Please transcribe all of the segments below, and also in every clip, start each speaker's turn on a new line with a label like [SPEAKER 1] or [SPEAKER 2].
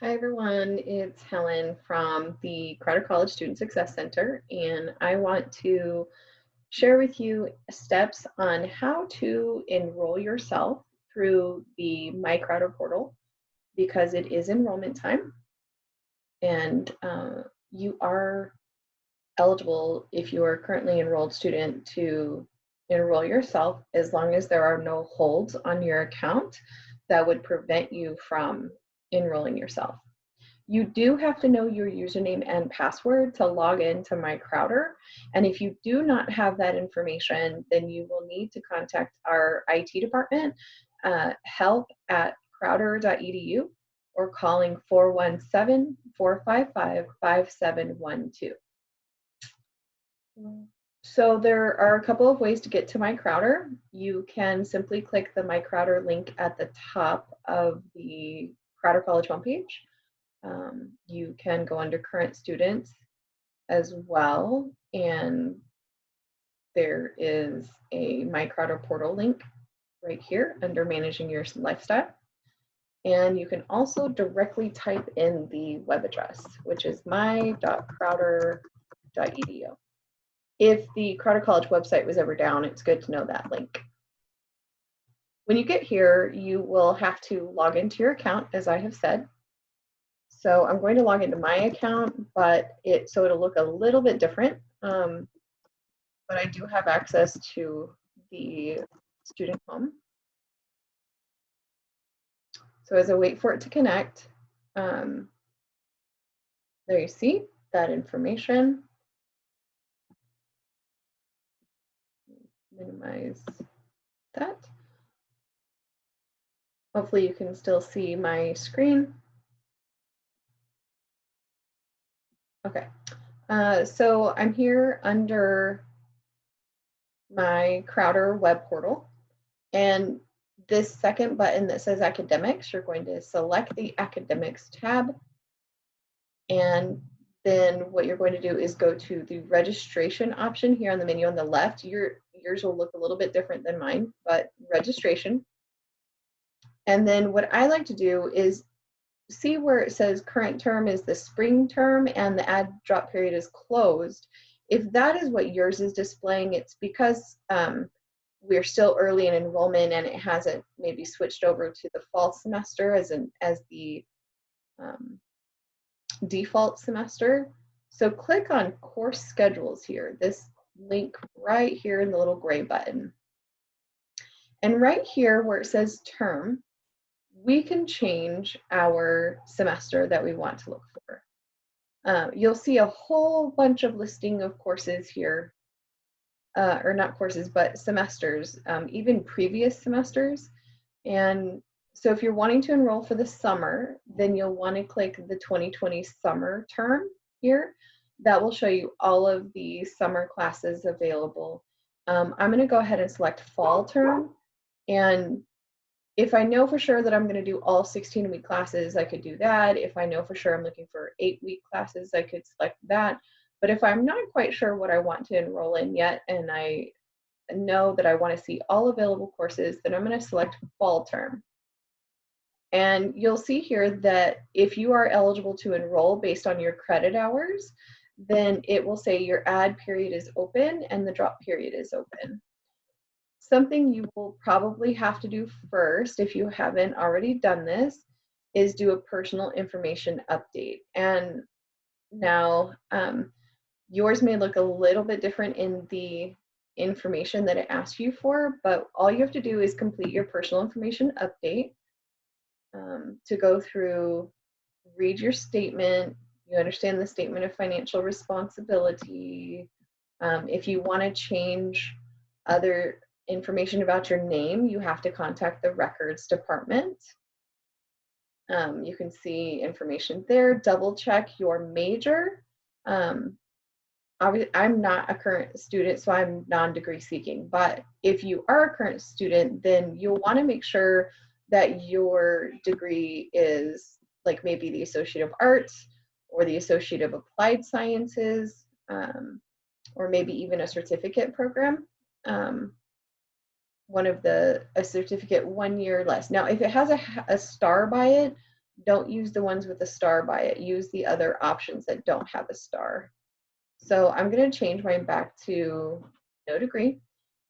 [SPEAKER 1] Hi everyone, it's Helen from the Crowder College Student Success Center, and I want to share with you steps on how to enroll yourself through the MyCrowder Portal because it is enrollment time, and you are eligible if you are a currently enrolled student to enroll yourself as long as there are no holds on your account that would prevent you from enrolling yourself. You do have to know your username and password to log into MyCrowder. And if you do not have that information, then you will need to contact our IT department, help@crowder.edu, or calling 417-455-5712. So there are a couple of ways to get to MyCrowder. You can simply click the MyCrowder link at the top of the Crowder College homepage. You can go under current students as well, and there is a MyCrowder Portal link right here under managing your lifestyle. And you can also directly type in the web address, which is my.crowder.edu. If the Crowder College website was ever down, it's good to know that link. When you get here, you will have to log into your account, as I have said. So I'm going to log into my account, but it'll look a little bit different. But I do have access to the student home. So as I wait for it to connect, there you see that information. Minimize that. Hopefully you can still see my screen. Okay, so I'm here under my Crowder web portal, and this second button that says academics, you're going to select the academics tab, and then what you're going to do is go to the registration option here on the menu on the left. Yours will look a little bit different than mine, but registration. And then what I like to do is see where it says current term is the spring term and the add drop period is closed. If that is what yours is displaying, it's because we're still early in enrollment and it hasn't maybe switched over to the fall semester as the default semester. So click on course schedules here, this link right here in the little gray button. And right here where it says term, we can change our semester that we want to look for. You'll see a whole bunch of listing of courses here, or not courses, but semesters, even previous semesters. And so if you're wanting to enroll for the summer, then you'll want to click the 2020 summer term here. That will show you all of the summer classes available. I'm going to go ahead and select fall term. And if I know for sure that I'm going to do all 16-week classes, I could do that. If I know for sure I'm looking for 8-week classes, I could select that. But if I'm not quite sure what I want to enroll in yet, and I know that I want to see all available courses, then I'm going to select fall term. And you'll see here that if you are eligible to enroll based on your credit hours, then it will say your add period is open and the drop period is open. Something you will probably have to do first, if you haven't already done this, is do a personal information update. And now yours may look a little bit different in the information that it asks you for, but all you have to do is complete your personal information update to go through, read your statement, you understand the statement of financial responsibility. If you want to change other information about your name, you have to contact the records department. You can see information there. Double check your major. Obviously, I'm not a current student, so I'm non-degree seeking. But if you are a current student, then you'll want to make sure that your degree is like maybe the Associate of Arts or the Associate of Applied Sciences, or maybe even a certificate program. A certificate 1 year less. Now, if it has a star by it, don't use the ones with a star by it. Use the other options that don't have a star. So I'm going to change mine back to no degree.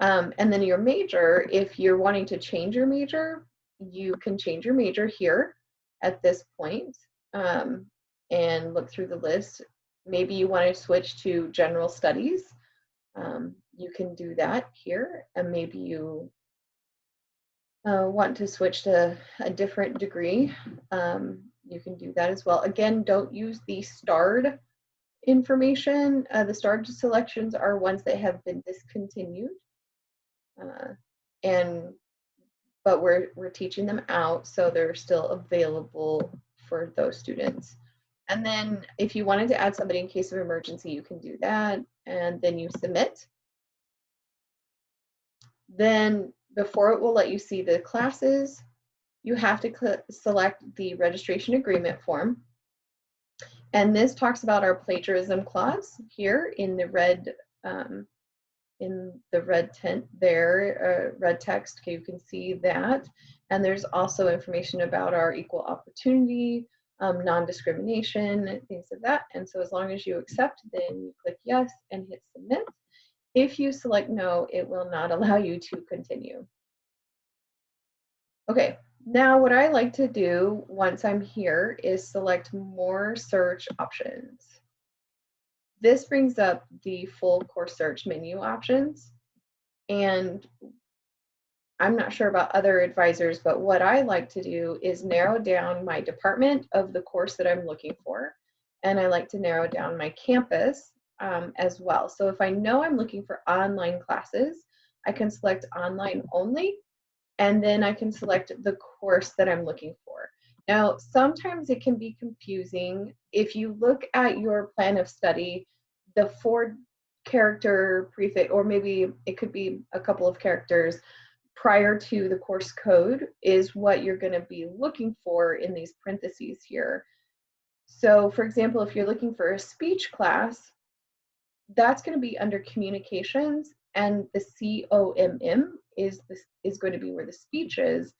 [SPEAKER 1] And then your major, if you're wanting to change your major, you can change your major here at this point, and look through the list. Maybe you want to switch to general studies. You can do that here, and maybe you want to switch to a different degree. You can do that as well. Again, don't use the starred information. The starred selections are ones that have been discontinued, but we're teaching them out, so they're still available for those students. And then if you wanted to add somebody in case of emergency, you can do that, and then you submit. Then before it will let you see the classes, you have to select the registration agreement form. And this talks about our plagiarism clause here in the red tent there, red text. Okay, you can see that. And there's also information about our equal opportunity, non-discrimination, things like that. And so as long as you accept, then you click yes and hit submit. If you select no, it will not allow you to continue. Okay, now what I like to do once I'm here is select more search options. This brings up the full course search menu options. And I'm not sure about other advisors, but what I like to do is narrow down my department of the course that I'm looking for. And I like to narrow down my campus as well. So if I know I'm looking for online classes, I can select online only, and then I can select the course that I'm looking for. Now, sometimes it can be confusing. If you look at your plan of study, the 4-character prefix, or maybe it could be a couple of characters prior to the course code, is what you're going to be looking for in these parentheses here. So for example, if you're looking for a speech class, that's going to be under communications, and the COMM is going to be where the speech is.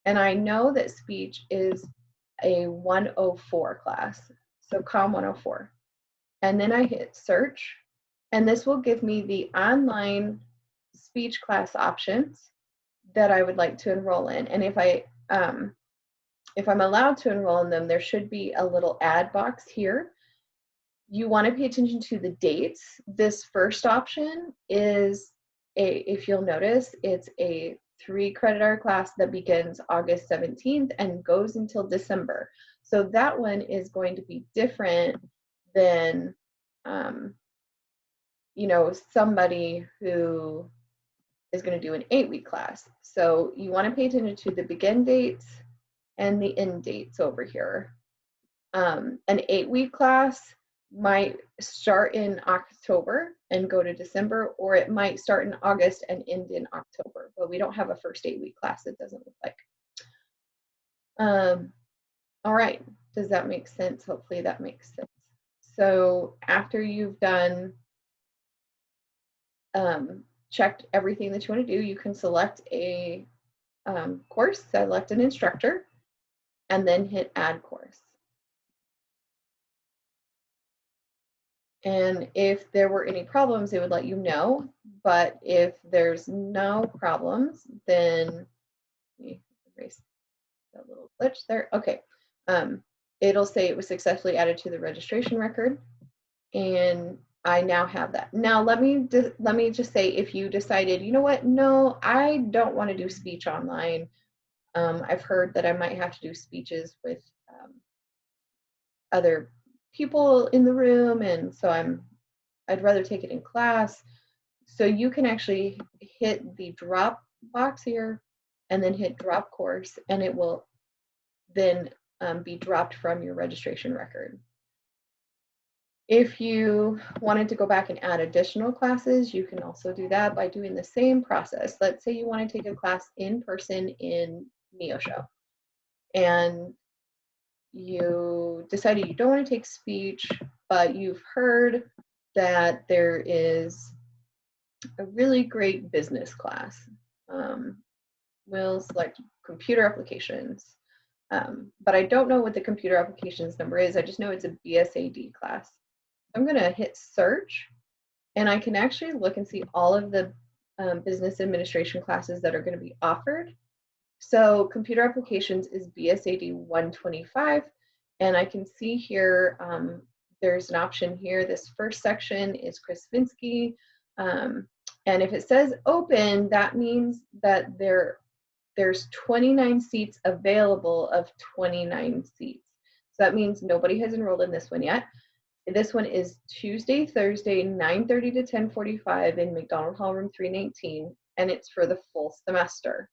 [SPEAKER 1] And I know that speech is a 104 class, so COM 104. And then I hit search, and this will give me the online speech class options that I would like to enroll in. And if I'm allowed to enroll in them, there should be a little add box here. You want to pay attention to the dates. This first option is if you'll notice, it's a 3-credit-hour class that begins August 17th and goes until December. So that one is going to be different than, somebody who is going to do an 8-week class. So you want to pay attention to the begin dates and the end dates over here. An 8-week class might start in October and go to December, or it might start in August and end in October, but we don't have a first 8-week class, it doesn't look like. All right, does that make sense? Hopefully that makes sense. So after you've done, checked everything that you want to do, you can select a course, select an instructor, and then hit add course. And if there were any problems, it would let you know. But if there's no problems, then let me erase that little glitch there. Okay. It'll say it was successfully added to the registration record. And I now have that. Now let me just say, if you decided, you know what, no, I don't want to do speech online. I've heard that I might have to do speeches with other people in the room, and so I'd rather take it in class. So you can actually hit the drop box here and then hit drop course, and it will then be dropped from your registration record. If you wanted to go back and add additional classes, you can also do that by doing the same process. Let's say you want to take a class in person in Neoshow, and you decided you don't want to take speech, but you've heard that there is a really great business class. We'll select computer applications. but I don't know what the computer applications number is. I just know it's a BSAD class. I'm going to hit search, and I can actually look and see all of the business administration classes that are going to be offered. So computer applications is BSAD 125, and I can see here there's an option here. This first section is Chris Vinsky, and if it says open, that means that there's 29 seats available of 29 seats. So that means nobody has enrolled in this one yet. This one is Tuesday, Thursday, 9:30 to 10:45 in McDonald Hall Room 319, and it's for the full semester.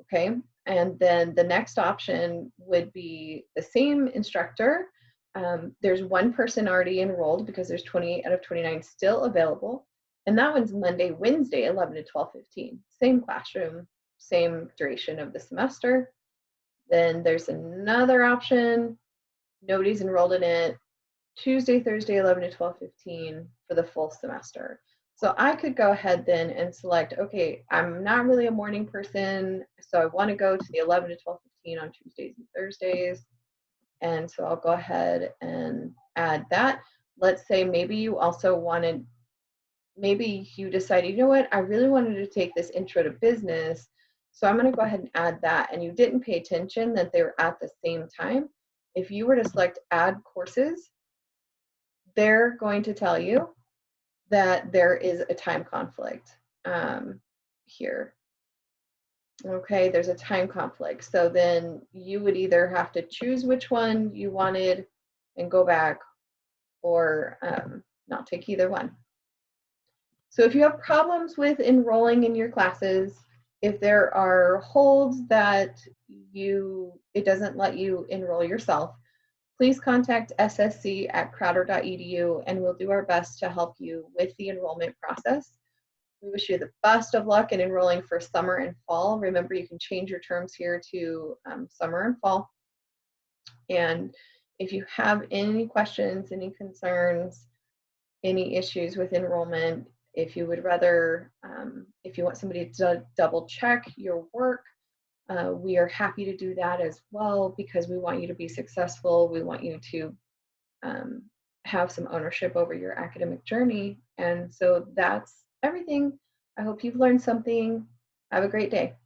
[SPEAKER 1] Okay, and then the next option would be the same instructor. There's one person already enrolled because there's 28 out of 29 still available, and that one's Monday, Wednesday, 11 to 12:15. Same classroom, same duration of the semester. Then there's another option, nobody's enrolled in it, Tuesday, Thursday, 11 to 12:15 for the full semester. So I could go ahead then and select, okay, I'm not really a morning person, so I want to go to the 11 to 12:15 on Tuesdays and Thursdays. And so I'll go ahead and add that. Let's say maybe you also wanted, maybe you decided, you know what, I really wanted to take this intro to business, so I'm going to go ahead and add that. And you didn't pay attention that they were at the same time. If you were to select add courses, they're going to tell you that there is a time conflict here. Okay, there's a time conflict. So then you would either have to choose which one you wanted and go back, or not take either one. So if you have problems with enrolling in your classes, if there are holds that it doesn't let you enroll yourself, please contact ssc@crowder.edu, and we'll do our best to help you with the enrollment process. We wish you the best of luck in enrolling for summer and fall. Remember, you can change your terms here to summer and fall. And if you have any questions, any concerns, any issues with enrollment, if you would rather, if you want somebody to double check your work, we are happy to do that as well, because we want you to be successful. We want you to have some ownership over your academic journey. And so that's everything. I hope you've learned something. Have a great day.